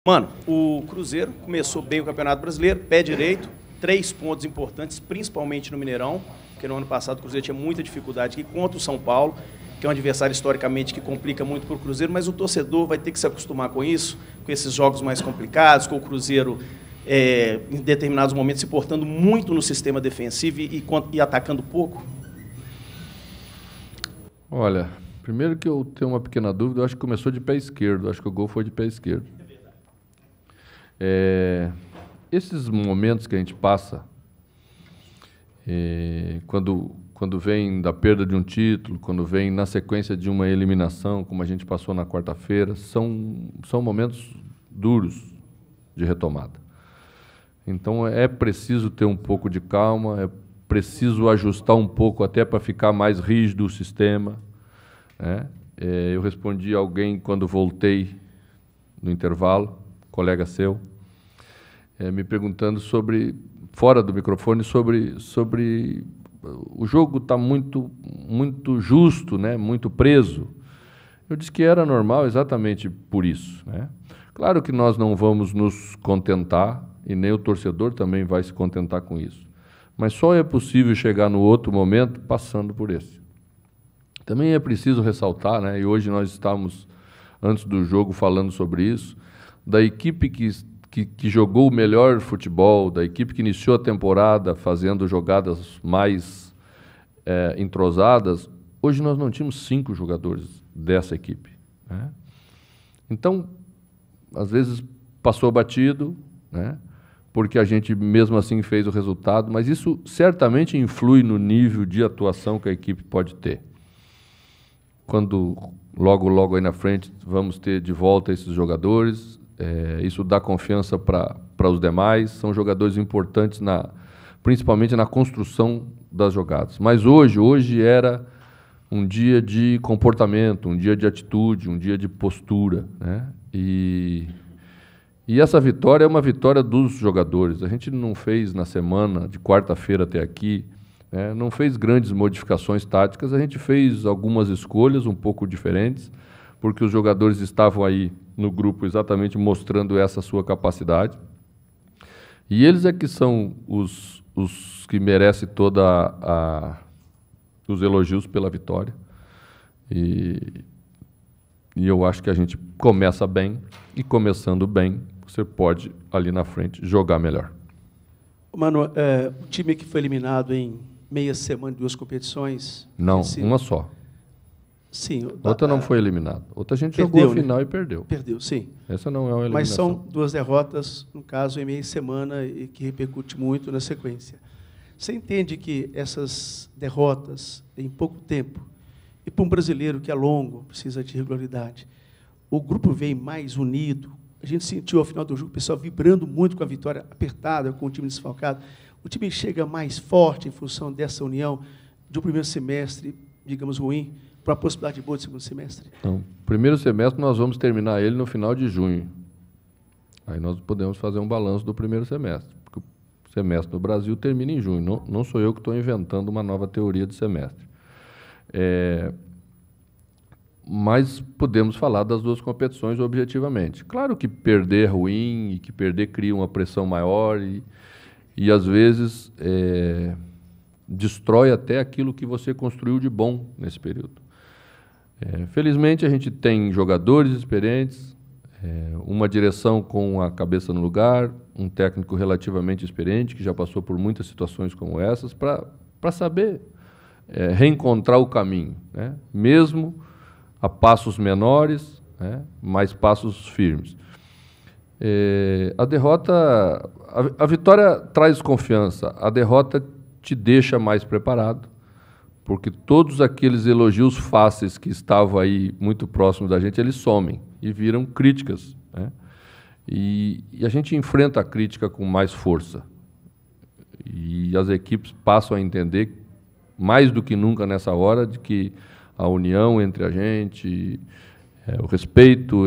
Mano, o Cruzeiro começou bem o Campeonato Brasileiro, pé direito, 3 pontos importantes, principalmente no Mineirão, porque no ano passado o Cruzeiro tinha muita dificuldade aqui contra o São Paulo, que é um adversário historicamente que complica muito para o Cruzeiro, mas o torcedor vai ter que se acostumar com isso, com esses jogos mais complicados, com o Cruzeiro em determinados momentos se portando muito no sistema defensivo e atacando pouco. Olha, primeiro que eu tenho uma pequena dúvida, eu acho que começou de pé esquerdo, acho que o gol foi de pé esquerdo. Esses momentos que a gente passa, quando vem da perda de um título, quando vem na sequência de uma eliminação, como a gente passou na quarta-feira, são momentos duros de retomada. Então é preciso ter um pouco de calma, é preciso ajustar um pouco até para ficar mais rígido o sistema, né? Eu respondi a alguém quando voltei no intervalo, colega seu, me perguntando sobre, fora do microfone, sobre o jogo está muito justo, né? Muito preso. Eu disse que era normal exatamente por isso, né? Claro que nós não vamos nos contentar, e nem o torcedor também vai se contentar com isso. Mas só é possível chegar no outro momento passando por esse. Também é preciso ressaltar, né? E hoje nós estamos, antes do jogo, falando sobre isso, da equipe que jogou o melhor futebol, da equipe que iniciou a temporada fazendo jogadas mais entrosadas. Hoje nós não tínhamos 5 jogadores dessa equipe, né? Então, às vezes passou batido, né? Porque a gente mesmo assim fez o resultado, mas isso certamente influi no nível de atuação que a equipe pode ter. Quando logo aí na frente vamos ter de volta esses jogadores, isso dá confiança para os demais, são jogadores importantes, principalmente na construção das jogadas. Mas hoje era um dia de comportamento, um dia de atitude, um dia de postura, né? E essa vitória é uma vitória dos jogadores. A gente não fez na semana, de quarta-feira até aqui, né? Não fez grandes modificações táticas, a gente fez algumas escolhas um pouco diferentes, porque os jogadores estavam aí no grupo exatamente mostrando essa sua capacidade. E eles é que são os que merecem os elogios pela vitória. E eu acho que a gente começa bem, e começando bem, você pode, ali na frente, jogar melhor. Mano, o time que foi eliminado em meia semana de 2 competições... Não, uma só. Sim. Outra não foi eliminada. Outra a gente jogou a final, né? E perdeu. Perdeu, sim. Essa não é uma eliminação. Mas são 2 derrotas, no caso, em meia semana, e que repercute muito na sequência. Você entende que essas derrotas, em pouco tempo, e para um brasileiro que é longo, precisa de regularidade, o grupo vem mais unido? A gente sentiu, ao final do jogo, o pessoal vibrando muito com a vitória apertada, com o time desfalcado. O time chega mais forte em função dessa união de um primeiro semestre, digamos, ruim, para a possibilidade boa de segundo semestre? Não. Primeiro semestre nós vamos terminar ele no final de junho. Aí nós podemos fazer um balanço do primeiro semestre, porque o semestre do Brasil termina em junho. Não sou eu que estou inventando uma nova teoria de semestre. Mas podemos falar das 2 competições objetivamente. Claro que perder é ruim, e que perder cria uma pressão maior e às vezes destrói até aquilo que você construiu de bom nesse período. Felizmente a gente tem jogadores experientes, uma direção com a cabeça no lugar, um técnico relativamente experiente, que já passou por muitas situações como essas, para saber reencontrar o caminho, né? Mesmo a passos menores, né? Mas passos firmes. A vitória traz confiança, a derrota te deixa mais preparado, porque todos aqueles elogios fáceis que estavam aí muito próximos da gente, eles somem e viram críticas, né? E a gente enfrenta a crítica com mais força. E as equipes passam a entender, mais do que nunca nessa hora, de que a união entre a gente, o respeito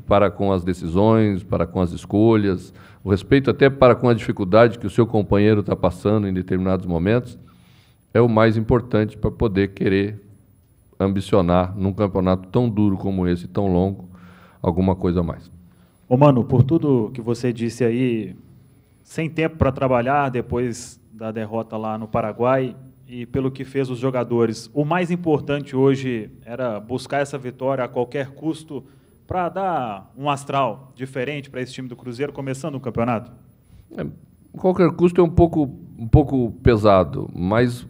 para com as decisões, para com as escolhas, o respeito até para com a dificuldade que o seu companheiro está passando em determinados momentos, é o mais importante para poder querer ambicionar, num campeonato tão duro como esse, tão longo, alguma coisa a mais. Ô, Mano, por tudo que você disse aí, sem tempo para trabalhar depois da derrota lá no Paraguai e pelo que fez os jogadores, o mais importante hoje era buscar essa vitória a qualquer custo para dar um astral diferente para esse time do Cruzeiro, começando o campeonato? Qualquer custo é um pouco pesado, mas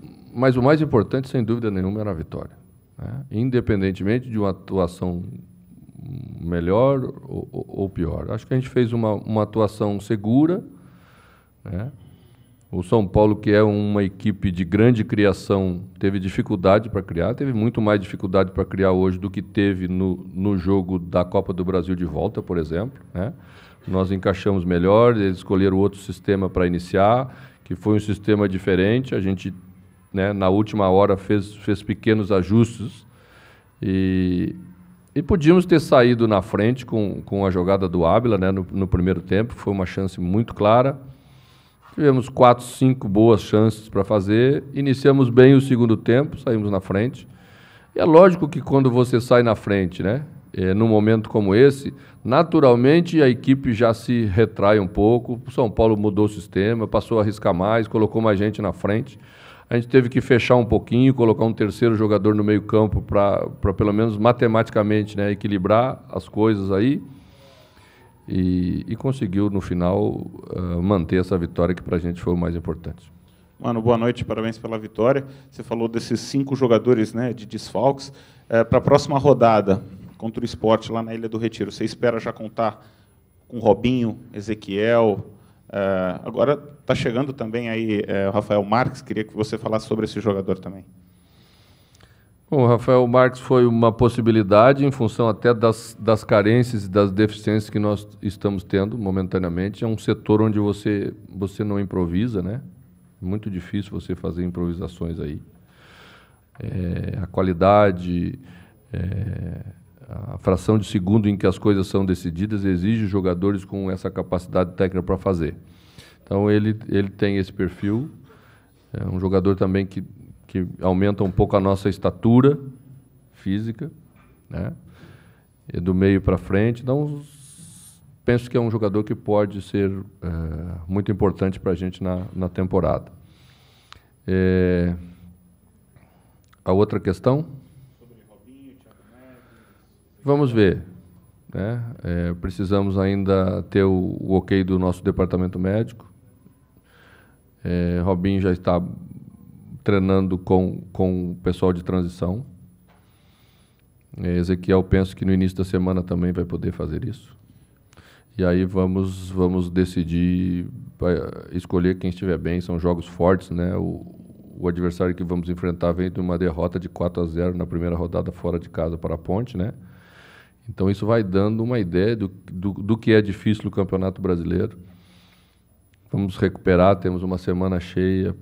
o mais importante, sem dúvida nenhuma, era a vitória, né? Independentemente de uma atuação melhor ou pior. Acho que a gente fez uma atuação segura, né? O São Paulo, que é uma equipe de grande criação, teve dificuldade para criar, teve muito mais dificuldade para criar hoje do que teve no jogo da Copa do Brasil de volta, por exemplo, né? Nós encaixamos melhor, eles escolheram outro sistema para iniciar, que foi um sistema diferente. A gente, né, na última hora fez pequenos ajustes e podíamos ter saído na frente com a jogada do Ábila, né, no primeiro tempo. Foi uma chance muito clara. Tivemos 4, 5 boas chances para fazer. Iniciamos bem o segundo tempo, saímos na frente. E é lógico que quando você sai na frente, né, num momento como esse, naturalmente a equipe já se retrai um pouco. O São Paulo mudou o sistema, passou a arriscar mais, colocou mais gente na frente. A gente teve que fechar um pouquinho, colocar um terceiro jogador no meio-campo para pelo menos matematicamente, né, equilibrar as coisas aí. E conseguiu, no final, manter essa vitória que para a gente foi o mais importante. Mano, boa noite, parabéns pela vitória. Você falou desses 5 jogadores, né, de desfalques. Para a próxima rodada contra o Sport lá na Ilha do Retiro, você espera já contar com Robinho, Ezequiel? Agora está chegando também aí o Rafael Marques, queria que você falasse sobre esse jogador também. Bom, o Rafael Marques foi uma possibilidade em função até das carências e das deficiências que nós estamos tendo momentaneamente. É um setor onde você não improvisa, né? É muito difícil você fazer improvisações aí. A qualidade, a fração de segundo em que as coisas são decididas exige jogadores com essa capacidade técnica para fazer. Então, ele tem esse perfil. É um jogador também que aumenta um pouco a nossa estatura física, né? E do meio para frente. Então, penso que é um jogador que pode ser muito importante para a gente na temporada. A outra questão? Sobre Robinho, Thiago Neves. Vamos ver, né? Precisamos ainda ter o ok do nosso departamento médico. Robinho já está treinando com o pessoal de transição. Ezequiel, penso que no início da semana também vai poder fazer isso. E aí vamos decidir, escolher quem estiver bem. São jogos fortes, né? O adversário que vamos enfrentar vem de uma derrota de 4-0 na primeira rodada fora de casa para a Ponte, né? Então isso vai dando uma ideia do que é difícil o Campeonato Brasileiro. Vamos recuperar, temos uma semana cheia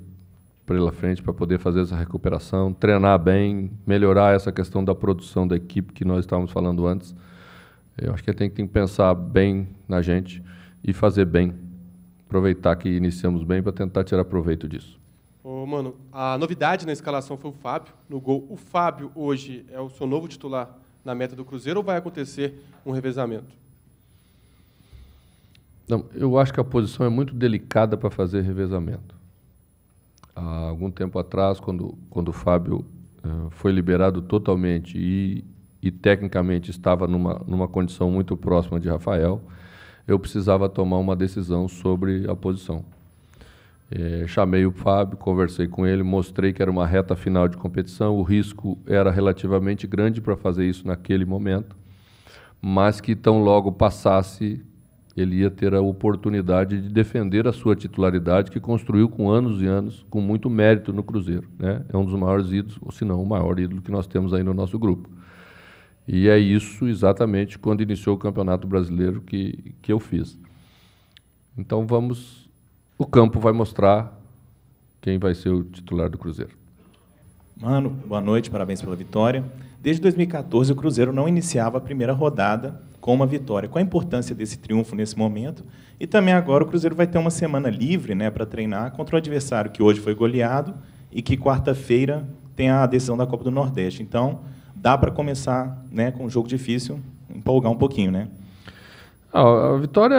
pela frente para poder fazer essa recuperação, treinar bem, melhorar essa questão da produção da equipe que nós estávamos falando antes. Eu acho que tem que pensar bem na gente e fazer bem, aproveitar que iniciamos bem para tentar tirar proveito disso. Mano, a novidade na escalação foi o Fábio no gol. O Fábio hoje é o seu novo titular na meta do Cruzeiro ou vai acontecer um revezamento? Não, eu acho que a posição é muito delicada para fazer revezamento. Há algum tempo atrás, quando o Fábio foi liberado totalmente e tecnicamente estava numa condição muito próxima de Rafael, eu precisava tomar uma decisão sobre a posição. Chamei o Fábio, conversei com ele, mostrei que era uma reta final de competição, o risco era relativamente grande para fazer isso naquele momento, mas que tão logo passasse, ele ia ter a oportunidade de defender a sua titularidade, que construiu com anos e anos, com muito mérito no Cruzeiro, né? É um dos maiores ídolos, ou se não o maior ídolo que nós temos aí no nosso grupo. E é isso exatamente quando iniciou o Campeonato Brasileiro que eu fiz. Então o campo vai mostrar quem vai ser o titular do Cruzeiro. Mano, boa noite, parabéns pela vitória. Desde 2014 o Cruzeiro não iniciava a primeira rodada com uma vitória. Qual a importância desse triunfo nesse momento? E também agora o Cruzeiro vai ter uma semana livre, né, para treinar contra o adversário que hoje foi goleado e que quarta-feira tem a decisão da Copa do Nordeste. Então, dá para começar, né, com um jogo difícil, empolgar um pouquinho, né? A vitória,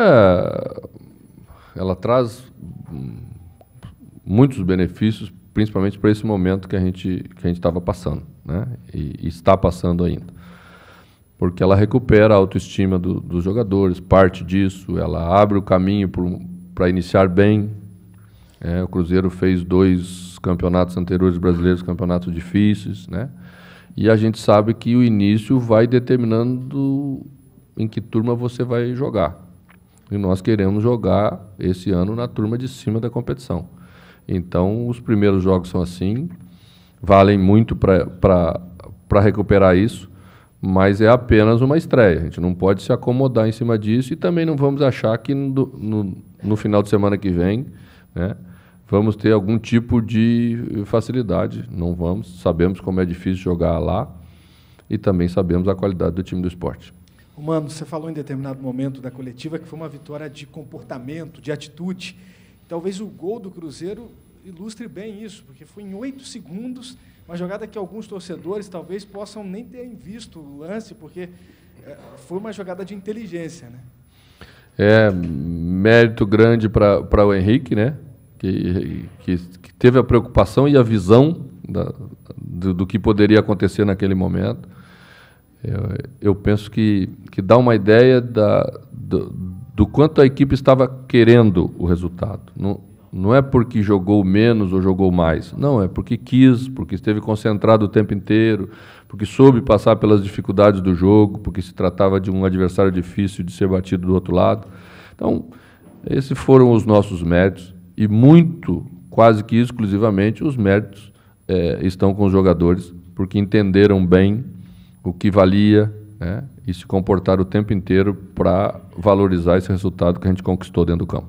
ela traz muitos benefícios, principalmente para esse momento que a gente estava passando, né? E está passando ainda. Porque ela recupera a autoestima dos jogadores, parte disso, ela abre o caminho para iniciar bem. O Cruzeiro fez 2 campeonatos anteriores brasileiros, campeonatos difíceis, né? E a gente sabe que o início vai determinando em que turma você vai jogar. E nós queremos jogar esse ano na turma de cima da competição. Então, os primeiros jogos são assim, valem muito para recuperar isso, mas é apenas uma estreia. A gente não pode se acomodar em cima disso e também não vamos achar que no final de semana que vem, né, vamos ter algum tipo de facilidade. Não vamos, sabemos como é difícil jogar lá e também sabemos a qualidade do time do Sport. Mano, você falou em determinado momento da coletiva que foi uma vitória de comportamento, de atitude. Talvez o gol do Cruzeiro ilustre bem isso, porque foi em 8 segundos, uma jogada que alguns torcedores talvez possam nem terem visto o lance, porque foi uma jogada de inteligência, né? Mérito grande para o Henrique, né? Que teve a preocupação e a visão do que poderia acontecer naquele momento. Eu penso que dá uma ideia do quanto a equipe estava querendo o resultado. Não é porque jogou menos ou jogou mais. Não, é porque quis, porque esteve concentrado o tempo inteiro, porque soube passar pelas dificuldades do jogo, porque se tratava de um adversário difícil de ser batido do outro lado. Então, esses foram os nossos méritos. E muito, quase que exclusivamente, os méritos estão com os jogadores, porque entenderam bem o que valia, né, e se comportaram o tempo inteiro para valorizar esse resultado que a gente conquistou dentro do campo.